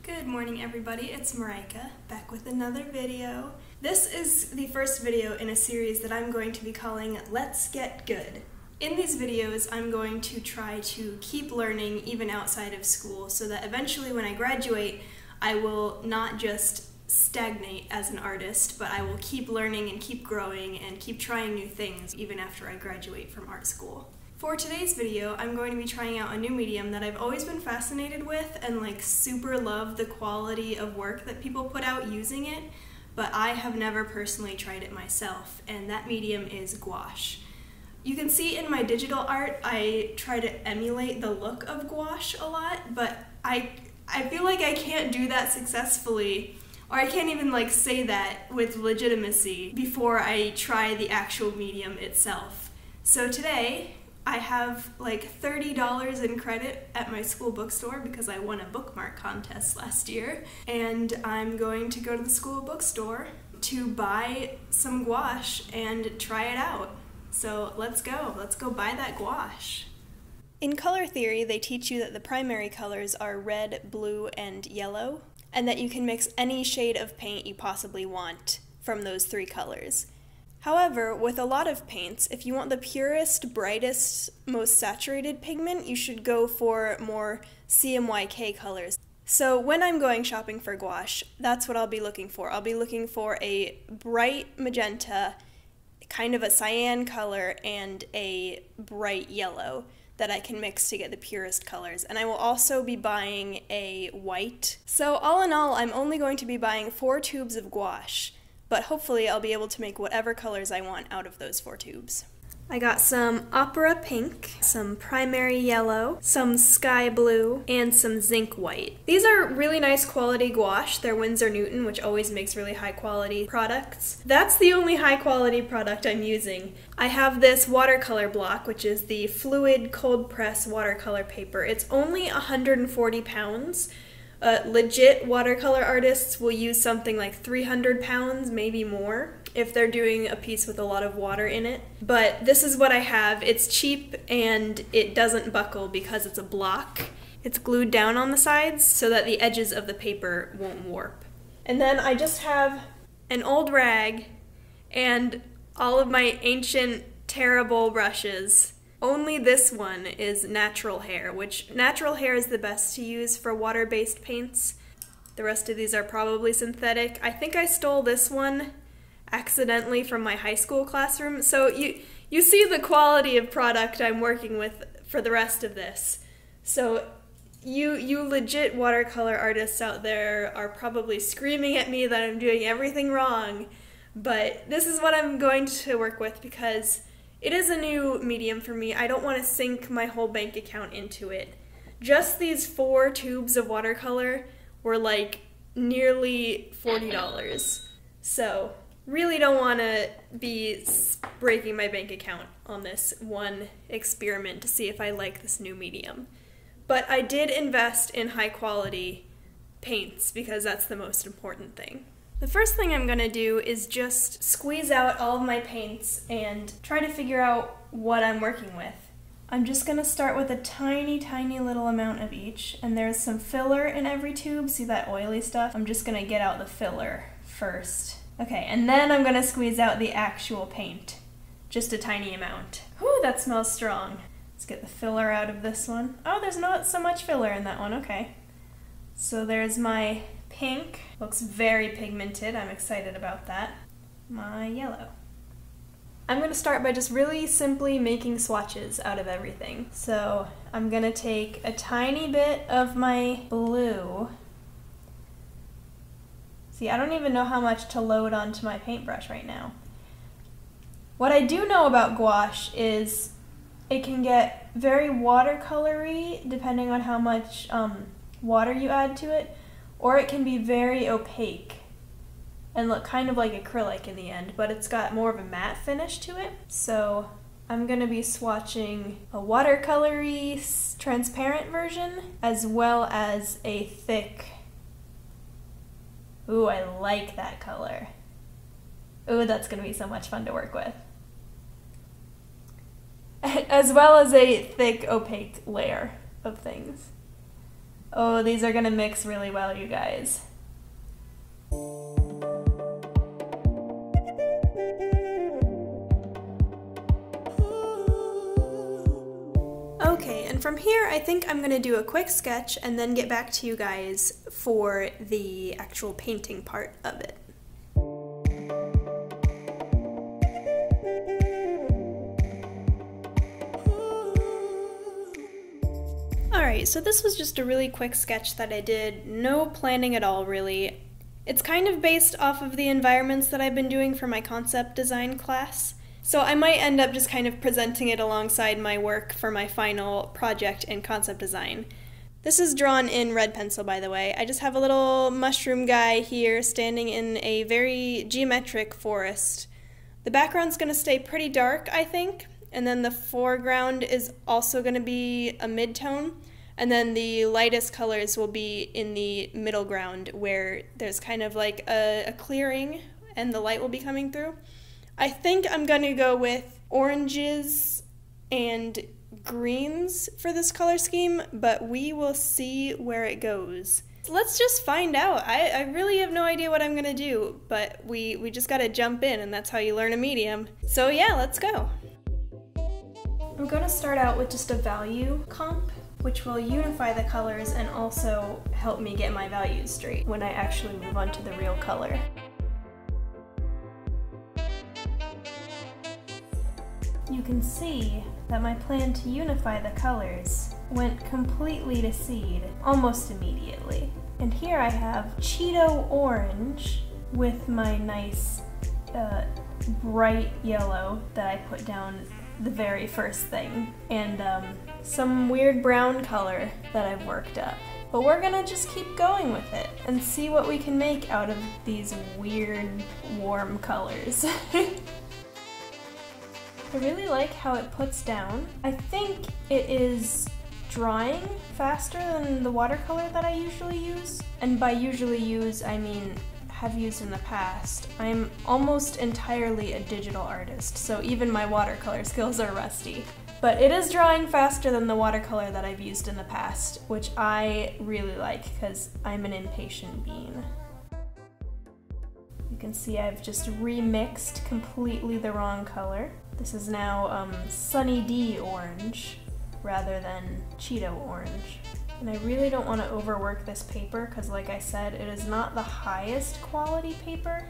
Good morning everybody, it's Marika, back with another video. This is the first video in a series that I'm going to be calling Let's Get Good. In these videos, I'm going to try to keep learning even outside of school so that eventually when I graduate, I will not just stagnate as an artist, but I will keep learning and keep growing and keep trying new things even after I graduate from art school. For today's video, I'm going to be trying out a new medium that I've always been fascinated with and super love the quality of work that people put out using it, but I have never personally tried it myself, and that medium is gouache. You can see in my digital art, I try to emulate the look of gouache a lot, but I feel like I can't do that successfully, or I can't even say that with legitimacy before I try the actual medium itself. So today, I have $30 in credit at my school bookstore because I won a bookmark contest last year, and I'm going to go to the school bookstore to buy some gouache and try it out. So let's go buy that gouache. In color theory, they teach you that the primary colors are red, blue, and yellow, and that you can mix any shade of paint you possibly want from those three colors. However, with a lot of paints, if you want the purest, brightest, most saturated pigment, you should go for more CMYK colors. So when I'm going shopping for gouache, that's what I'll be looking for. I'll be looking for a bright magenta, kind of a cyan color, and a bright yellow that I can mix to get the purest colors. And I will also be buying a white. So all in all, I'm only going to be buying 4 tubes of gouache, but hopefully I'll be able to make whatever colors I want out of those 4 tubes. I got some opera pink, some primary yellow, some sky blue, and some zinc white. These are really nice quality gouache. They're Winsor Newton, which always makes really high quality products. That's the only high quality product I'm using. I have this watercolor block, which is the fluid cold press watercolor paper. It's only 140 pounds. Legit watercolor artists will use something like 300 pounds, maybe more, if they're doing a piece with a lot of water in it. But this is what I have. It's cheap and it doesn't buckle because it's a block. It's glued down on the sides so that the edges of the paper won't warp. And then I just have an old rag and all of my ancient, terrible brushes. Only this one is natural hair, which natural hair is the best to use for water-based paints. The rest of these are probably synthetic. I think I stole this one accidentally from my high school classroom, so you see the quality of product I'm working with for the rest of this. So you legit watercolor artists out there are probably screaming at me that I'm doing everything wrong, but this is what I'm going to work with because it is a new medium for me. I don't want to sink my whole bank account into it. Just these 4 tubes of watercolor were nearly $40. So really don't want to be breaking my bank account on this one experiment to see if I like this new medium. But I did invest in high quality paints because that's the most important thing. The first thing I'm going to do is just squeeze out all of my paints and try to figure out what I'm working with. I'm just going to start with a tiny, tiny little amount of each, and there's some filler in every tube. See that oily stuff? I'm just going to get out the filler first. Okay, and then I'm going to squeeze out the actual paint. Just a tiny amount. Whew, that smells strong. Let's get the filler out of this one. Oh, there's not so much filler in that one, okay. So there's my pink. Looks very pigmented. I'm excited about that. My yellow. I'm going to start by just really simply making swatches out of everything. So I'm going to take a tiny bit of my blue. See, I don't even know how much to load onto my paintbrush right now. What I do know about gouache is it can get very watercolory depending on how much water you add to it, or it can be very opaque and look kind of like acrylic in the end, but it's got more of a matte finish to it. So I'm going to be swatching a watercolory transparent version as well as a thick. Ooh, I like that color. Ooh, that's going to be so much fun to work with. As well as a thick opaque layer of things. Oh, these are gonna mix really well, you guys. Okay, and from here I think I'm gonna do a quick sketch and then get back to you guys for the actual painting part of it. Alright, so this was just a really quick sketch that I did, no planning at all really. It's kind of based off of the environments that I've been doing for my concept design class. So I might end up just kind of presenting it alongside my work for my final project in concept design. This is drawn in red pencil, by the way. I just have a little mushroom guy here standing in a very geometric forest. The background's going to stay pretty dark, I think, and then the foreground is also going to be a mid-tone, and then the lightest colors will be in the middle ground where there's kind of like a clearing and the light will be coming through. I think I'm going to go with oranges and greens for this color scheme, but we will see where it goes. Let's just find out. I really have no idea what I'm going to do, but we just got to jump in, and that's how you learn a medium. So yeah, let's go. I'm going to start out with just a value comp, which will unify the colors and also help me get my values straight when I actually move on to the real color. You can see that my plan to unify the colors went completely to seed almost immediately. And here I have Cheeto orange with my nice bright yellow that I put down the very first thing, and some weird brown color that I've worked up. But we're gonna just keep going with it and see what we can make out of these weird warm colors. I really like how it puts down. I think it is drying faster than the watercolor that I usually use. And by usually use, I mean have used in the past. I'm almost entirely a digital artist, so even my watercolor skills are rusty. But it is drying faster than the watercolor that I've used in the past, which I really like because I'm an impatient bean. You can see I've just remixed completely the wrong color. This is now Sunny D orange rather than Cheeto orange. And I really don't want to overwork this paper because, like I said, it is not the highest quality paper.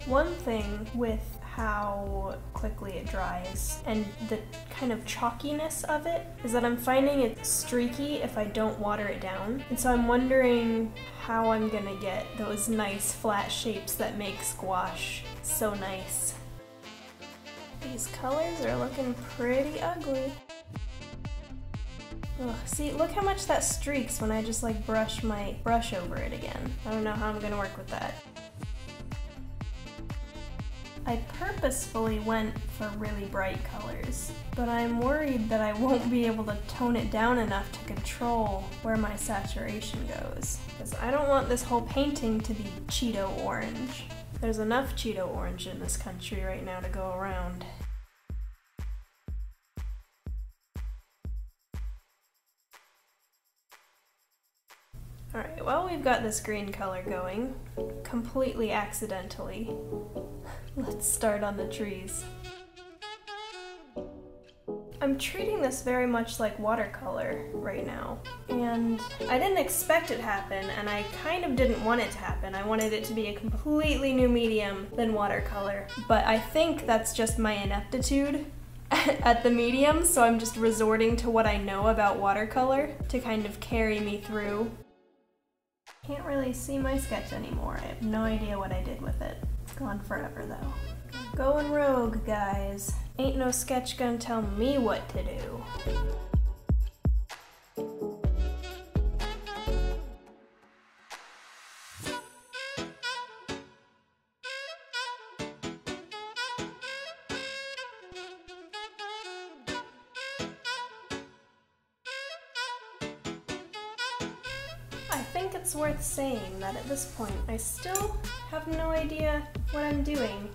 One thing with how quickly it dries and the kind of chalkiness of it is that I'm finding it streaky if I don't water it down. And so I'm wondering how I'm gonna get those nice flat shapes that make gouache so nice. These colors are looking pretty ugly. Ugh, see, look how much that streaks when I just like brush my brush over it again. I don't know how I'm gonna work with that. I purposefully went for really bright colors, but I'm worried that I won't be able to tone it down enough to control where my saturation goes. Because I don't want this whole painting to be Cheeto orange. There's enough Cheeto orange in this country right now to go around. Alright, well, we've got this green color going, completely accidentally. Let's start on the trees. I'm treating this very much like watercolor right now, and I didn't expect it to happen, and I kind of didn't want it to happen. I wanted it to be a completely new medium than watercolor, but I think that's just my ineptitude at the medium, so I'm just resorting to what I know about watercolor to kind of carry me through. Can't really see my sketch anymore. I have no idea what I did with it. It's gone forever though. Going rogue, guys. Ain't no sketch gonna tell me what to do. I think it's worth saying that at this point I still have no idea what I'm doing,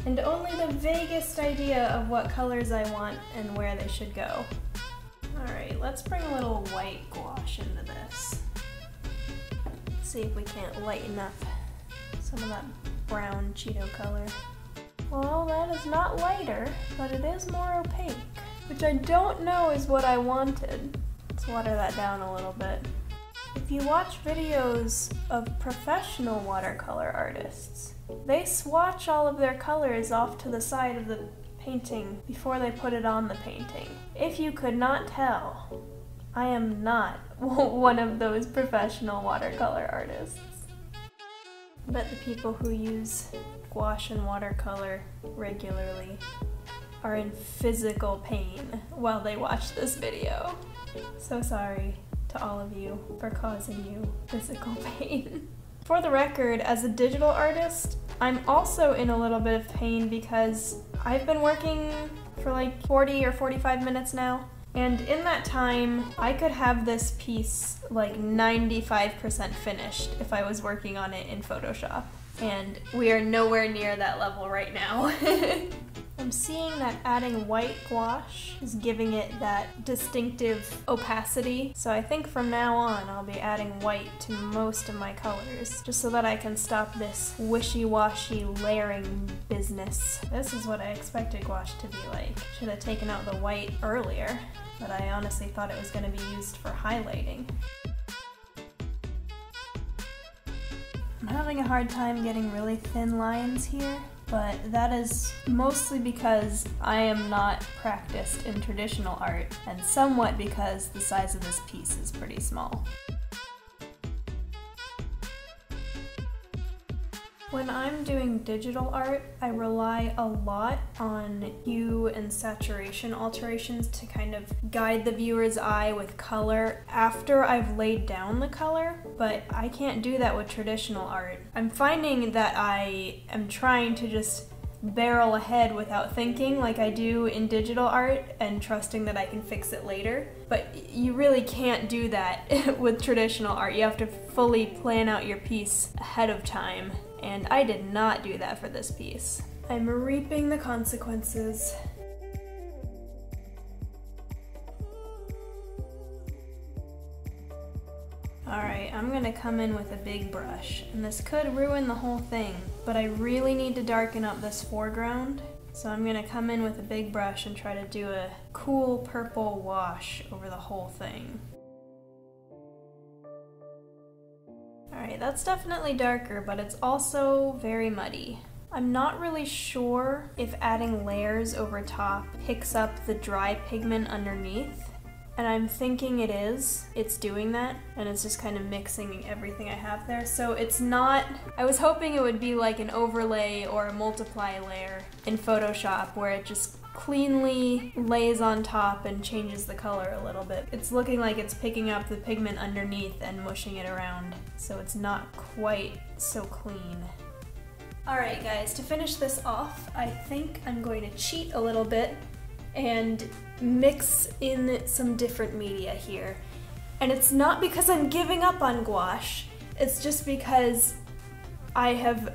and only the vaguest idea of what colors I want and where they should go. Alright, Alright, let's bring a little white gouache into this. See if we can't lighten up some of that brown Cheeto color. Well, that is not lighter, but it is more opaque, which I don't know is what I wanted. Let's water that down a little bit. If you watch videos of professional watercolor artists, they swatch all of their colors off to the side of the painting before they put it on the painting. If you could not tell, I am not one of those professional watercolor artists. I bet the people who use gouache and watercolor regularly are in physical pain while they watch this video. So sorry to all of you for causing you physical pain. For the record, as a digital artist, I'm also in a little bit of pain because I've been working for like 40 or 45 minutes now, and in that time, I could have this piece like 95% finished if I was working on it in Photoshop. And we are nowhere near that level right now. I'm seeing that adding white gouache is giving it that distinctive opacity, so I think from now on I'll be adding white to most of my colors, just so that I can stop this wishy-washy layering business. This is what I expected gouache to be like. Should have taken out the white earlier, but I honestly thought it was going to be used for highlighting. I'm having a hard time getting really thin lines here, but that is mostly because I am not practiced in traditional art, and somewhat because the size of this piece is pretty small. When I'm doing digital art, I rely a lot on hue and saturation alterations to kind of guide the viewer's eye with color after I've laid down the color, but I can't do that with traditional art. I'm finding that I am trying to just barrel ahead without thinking like I do in digital art and trusting that I can fix it later. But you really can't do that with traditional art. You have to fully plan out your piece ahead of time, and I did not do that for this piece. I'm reaping the consequences. Alright, I'm gonna come in with a big brush, and this could ruin the whole thing, but I really need to darken up this foreground, so I'm gonna come in with a big brush and try to do a cool purple wash over the whole thing. Alright, that's definitely darker, but it's also very muddy. I'm not really sure if adding layers over top picks up the dry pigment underneath, and I'm thinking it is. It's doing that, and it's just kind of mixing everything I have there. So it's not, I was hoping it would be like an overlay or a multiply layer in Photoshop where it just cleanly lays on top and changes the color a little bit. It's looking like it's picking up the pigment underneath and mushing it around, so it's not quite so clean. Alright guys, to finish this off, I think I'm going to cheat a little bit and mix in some different media here. And it's not because I'm giving up on gouache, it's just because I have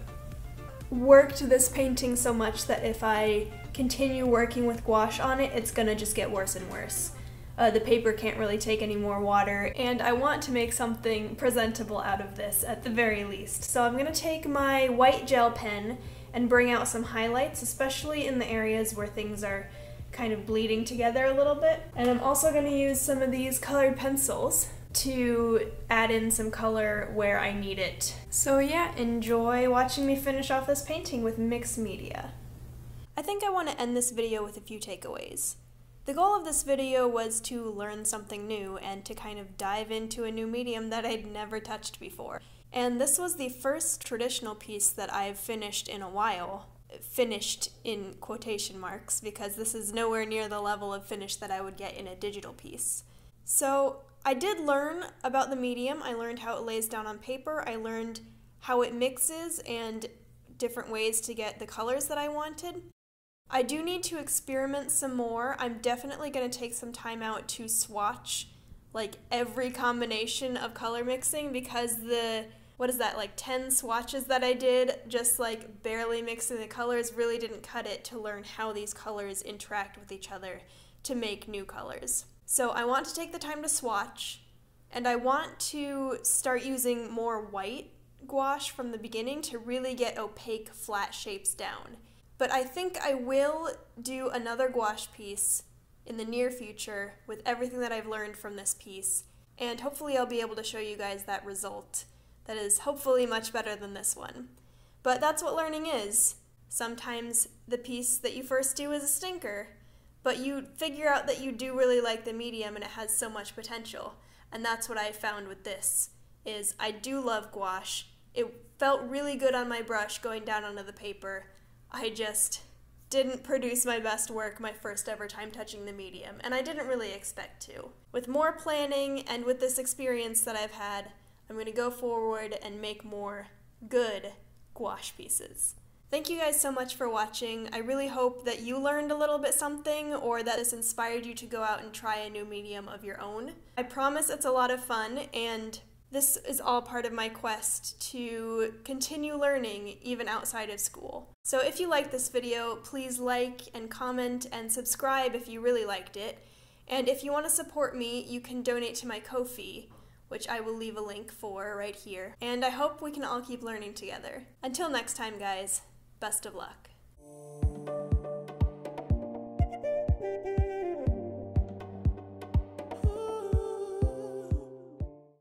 worked this painting so much that if I continue working with gouache on it, it's gonna just get worse and worse. The paper can't really take any more water, and I want to make something presentable out of this at the very least. So I'm gonna take my white gel pen and bring out some highlights, especially in the areas where things are kind of bleeding together a little bit. And I'm also going to use some of these colored pencils to add in some color where I need it. So yeah, enjoy watching me finish off this painting with mixed media. I think I want to end this video with a few takeaways. The goal of this video was to learn something new and to kind of dive into a new medium that I'd never touched before. And this was the first traditional piece that I've finished in a while. Finished in quotation marks, because this is nowhere near the level of finish that I would get in a digital piece. So I did learn about the medium. I learned how it lays down on paper. I learned how it mixes and different ways to get the colors that I wanted. I do need to experiment some more. I'm definitely going to take some time out to swatch like every combination of color mixing, because the what is that, like 10 swatches that I did, just like barely mixing the colors, really didn't cut it to learn how these colors interact with each other to make new colors. So I want to take the time to swatch, and I want to start using more white gouache from the beginning to really get opaque, flat shapes down. But I think I will do another gouache piece in the near future with everything that I've learned from this piece, and hopefully I'll be able to show you guys that result that is hopefully much better than this one. But that's what learning is. Sometimes the piece that you first do is a stinker, but you figure out that you do really like the medium and it has so much potential. And that's what I found with this, is I do love gouache. It felt really good on my brush going down onto the paper. I just didn't produce my best work my first ever time touching the medium, and I didn't really expect to. With more planning and with this experience that I've had, I'm going to go forward and make more good gouache pieces. Thank you guys so much for watching. I really hope that you learned a little bit something, or that this inspired you to go out and try a new medium of your own. I promise it's a lot of fun, and this is all part of my quest to continue learning even outside of school. So if you liked this video, please like and comment and subscribe if you really liked it. And if you want to support me, you can donate to my Ko-fi, which I will leave a link for right here. And I hope we can all keep learning together. Until next time, guys, best of luck.